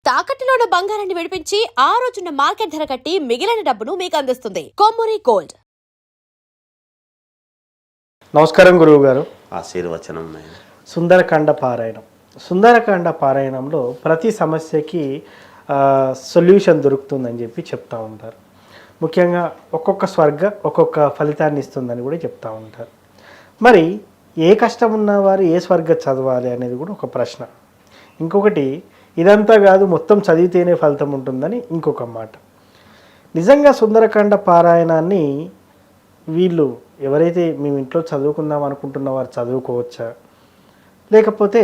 తాకట్టులో ఉన్న బంగారాన్ని విడిపించి ఆ రోజున్న మార్కెట్ ధర కట్టి మిగిలిన డబ్బును మీకు అందిస్తుంది కొమ్మూరి గోల్డ్. నమస్కారం గురువు గారు. ఆశీర్వచనం. సుందరకాండ పారాయణం. సుందరకాండ పారాయణంలో ప్రతి సమస్యకి సొల్యూషన్ దొరుకుతుందని చెప్పి చెప్తూ ఉంటారు. ముఖ్యంగా ఒక్కొక్క స్వర్గ ఒక్కొక్క ఫలితాన్ని ఇస్తుందని కూడా చెప్తూ ఉంటారు. మరి ఏ కష్టం ఉన్నవారు ఏ స్వర్గ చదవాలి అనేది కూడా ఒక ప్రశ్న. ఇంకొకటి, ఇదంతా కాదు మొత్తం చదివితేనే ఫలితం ఉంటుందని ఇంకొక మాట. నిజంగా సుందరకాండ పారాయణాన్ని వీళ్ళు ఎవరైతే మేము ఇంట్లో చదువుకుందాం అనుకుంటున్న వారు చదువుకోవచ్చా, లేకపోతే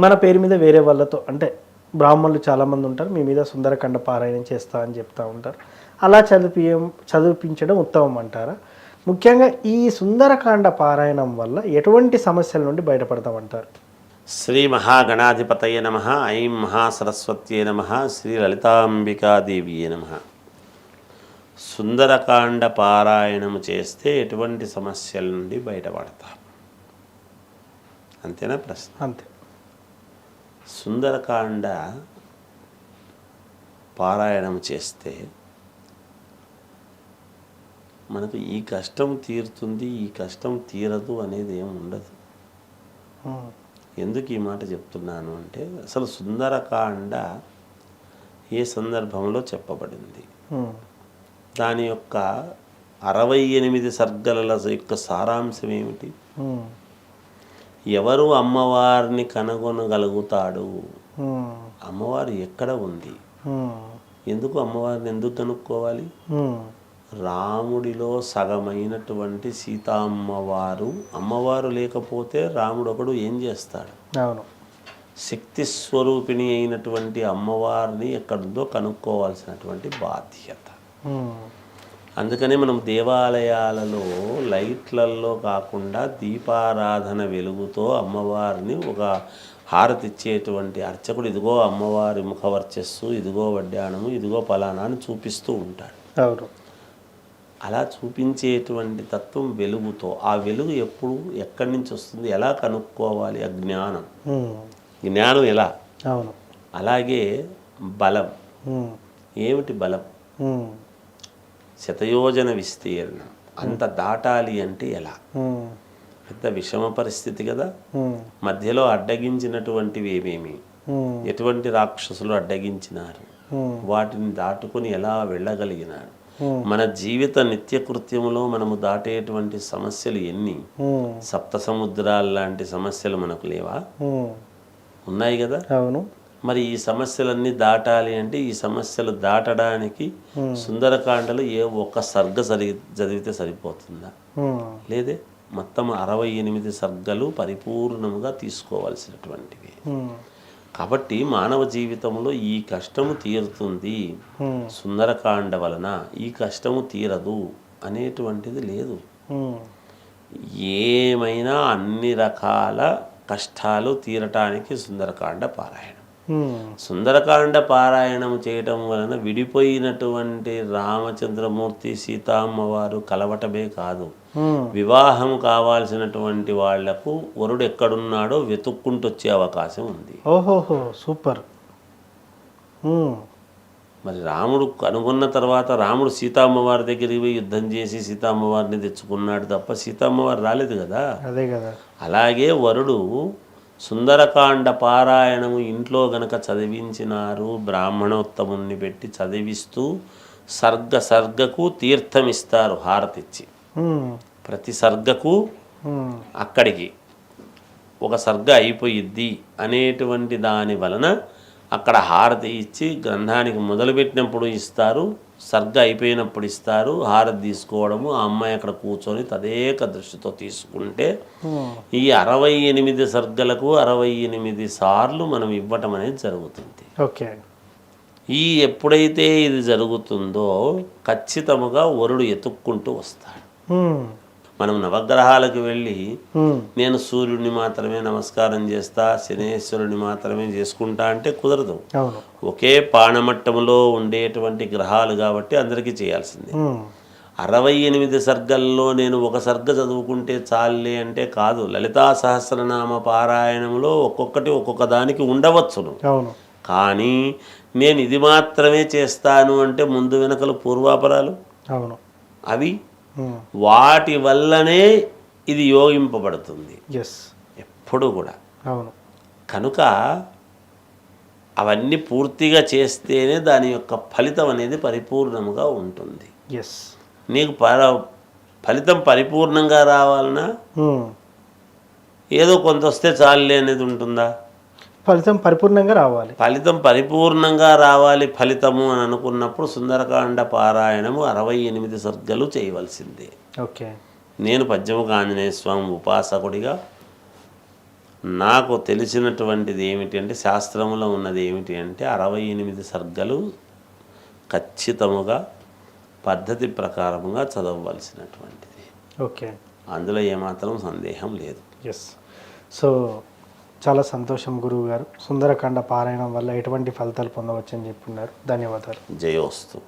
మన పేరు మీద వేరే వాళ్ళతో, అంటే బ్రాహ్మణులు చాలామంది ఉంటారు, మీ మీద సుందరకాండ పారాయణం చేస్తా అని చెప్తూ ఉంటారు, అలా చదివించడం ఉత్తమం అంటారా? ముఖ్యంగా ఈ సుందరకాండ పారాయణం వల్ల ఎటువంటి సమస్యల నుండి బయటపడతామంటారు? శ్రీ మహాగణాధిపతయ నమః. ఐం మహాసరస్వత్యే నమః. శ్రీ లలితాంబికాదేవియే నమః. సుందరకాండ పారాయణము చేస్తే ఎటువంటి సమస్యల నుండి బయటపడతాం? అంతేనా ప్రశ్న? అంతే. సుందరకాండ పారాయణం చేస్తే మనకు ఈ కష్టం తీరుతుంది, ఈ కష్టం తీరదు అనేది ఏమి ఉండదు. ఎందుకు ఈ మాట చెప్తున్నాను అంటే, అసలు సుందరకాండ ఏ సందర్భంలో చెప్పబడింది, దాని యొక్క 68 సర్గల యొక్క సారాంశం ఏమిటి, ఎవరు అమ్మవారిని కనుగొనగలుగుతాడు, అమ్మవారు ఎక్కడ ఉంది, ఎందుకు అమ్మవారిని ఎందుకు కనుక్కోవాలి, రాముడిలో సగమైనటువంటి సీతమ్మవారు, అమ్మవారు లేకపోతే రాముడు ఒకడు ఏం చేస్తాడు? అవును. శక్తి స్వరూపిణి అయినటువంటి అమ్మవారిని ఎక్కడుందో కనుక్కోవాల్సినటువంటి బాధ్యత. అందుకనే మనం దేవాలయాలలో లైట్లలో కాకుండా దీపారాధన వెలుగుతో అమ్మవారిని ఒక హారతి ఇచ్చేటువంటి అర్చకుడు ఇదిగో అమ్మవారి ముఖవర్చస్సు, ఇదిగో వడ్డాణము, ఇదిగో పలానా అని చూపిస్తూ ఉంటాడు. అవును. అలా చూపించేటువంటి తత్వం వెలుగుతో, ఆ వెలుగు ఎప్పుడు ఎక్కడి నుంచి వస్తుంది, ఎలా కనుక్కోవాలి? అజ్ఞానం. జ్ఞానం ఎలా? అవును. అలాగే బలం. ఏమిటి బలం? శతయోజన విస్తీర్ణం. అంత దాటాలి అంటే ఎలా? పెద్ద విషమ పరిస్థితి కదా. మధ్యలో అడ్డగించినటువంటివి ఏమేమి, ఎటువంటి రాక్షసులు అడ్డగించినారు, వాటిని దాటుకొని ఎలా వెళ్ళగలిగినారు, మన జీవిత నిత్యకృత్యములో మనము దాటేటువంటి సమస్యలు ఎన్ని, సప్త సముద్రాల లాంటి సమస్యలు మనకు లేవా? ఉన్నాయి కదా. అవును. మరి ఈ సమస్యలన్నీ దాటాలి అంటే, ఈ సమస్యలు దాటడానికి సుందరకాండలో ఏ ఒక్క సర్గ చదివితే సరిపోతుందా? లేదే. మొత్తం 68 సర్గలు పరిపూర్ణముగా తీసుకోవాల్సినటువంటివి. కాబట్టి మానవ జీవితంలో ఈ కష్టము తీరుతుంది సుందరకాండ వలన, ఈ కష్టము తీరదు అనేటువంటిది లేదు. ఏమైనా అన్ని రకాల కష్టాలు తీరటానికి సుందరకాండ పారాయణం. సుందరకాండ పారాయణం చేయటం వలన విడిపోయినటువంటి రామచంద్రమూర్తి సీతమ్మవారు కలవటమే కాదు, వివాహం కావాల్సినటువంటి వాళ్లకు వరుడు ఎక్కడున్నాడో వెతుక్కుంటూ వచ్చే అవకాశం ఉంది. ఓహోహో, సూపర్. మరి రాముడు కనుగొన్న తర్వాత రాముడు సీతమ్మవారి దగ్గరికి పోయి యుద్ధం చేసి సీతమ్మవారిని తెచ్చుకున్నాడు తప్ప సీతమ్మవారు రాలేదు కదా. అదే కదా. అలాగే వరుడు సుందరకాండ పారాయణము ఇంట్లో గనక చదివించినారు, బ్రాహ్మణోత్తముని పెట్టి చదివిస్తూ సర్గకు తీర్థమిస్తారు హారతిచ్చి. ప్రతి సర్గకు అక్కడికి ఒక సర్గ అయిపోయిద్ది అనేటువంటి దాని వలన అక్కడ హారతి ఇచ్చి, గ్రంథానికి మొదలుపెట్టినప్పుడు ఇస్తారు, సర్గ అయిపోయినప్పుడు ఇస్తారు, హారతి తీసుకోవడము, ఆ అమ్మాయి అక్కడ కూర్చొని తదేక దృష్టితో తీసుకుంటే ఈ 68 సర్గలకు 68 సార్లు మనం ఇవ్వటం అనేది జరుగుతుంది. ఓకే. ఈ ఎప్పుడైతే ఇది జరుగుతుందో ఖచ్చితముగా వరుడు ఎతుక్కుంటూ వస్తాడు. మనం నవగ్రహాలకు వెళ్ళి నేను సూర్యుడిని మాత్రమే నమస్కారం చేస్తా, శనేశ్వరుని మాత్రమే చేసుకుంటా అంటే కుదరదు. ఒకే పాణమట్టంలో ఉండేటువంటి గ్రహాలు కాబట్టి అందరికీ చేయాల్సిందే. 68 సర్గల్లో నేను ఒక సర్గ చదువుకుంటే చాలే అంటే కాదు. లలితా సహస్రనామ పారాయణంలో ఒక్కొక్కటి ఒక్కొక్క దానికి ఉండవచ్చును, కానీ నేను ఇది మాత్రమే చేస్తాను అంటే ముందు వెనకలు పూర్వాపరాలు అవును. అవి వాటి వల్లనే ఇది యోగింపబడుతుంది ఎస్. ఎప్పుడు కూడా. అవును. కనుక అవన్నీ పూర్తిగా చేస్తేనే దాని యొక్క ఫలితం అనేది పరిపూర్ణముగా ఉంటుంది. ఎస్. నీకు ఫలితం పరిపూర్ణంగా రావాలన్నా ఏదో కొంత వస్తే చాలులే అనేది ఉంటుందా? ఫలితం పరిపూర్ణంగా రావాలి. ఫలితం పరిపూర్ణంగా రావాలి ఫలితము అని అనుకున్నప్పుడు సుందరకాండ పారాయణము 68 సర్గలు చేయవలసిందే. ఓకే. నేను పద్యముఖ ఆంజనేయ స్వామి ఉపాసకుడిగా నాకు తెలిసినటువంటిది ఏమిటి అంటే, శాస్త్రములో ఉన్నది ఏమిటి అంటే 68 సర్గలు ఖచ్చితముగా పద్ధతి ప్రకారముగా చదవవలసినటువంటిది. ఓకే. అందులో ఏమాత్రం సందేహం లేదు. ఎస్. సో చాలా సంతోషం గురువు గారు. సుందరకాండ పారాయణం వల్ల ఎటువంటి ఫలితాలు పొందవచ్చని చెప్పున్నారు. ధన్యవాదాలు. జయోస్తు.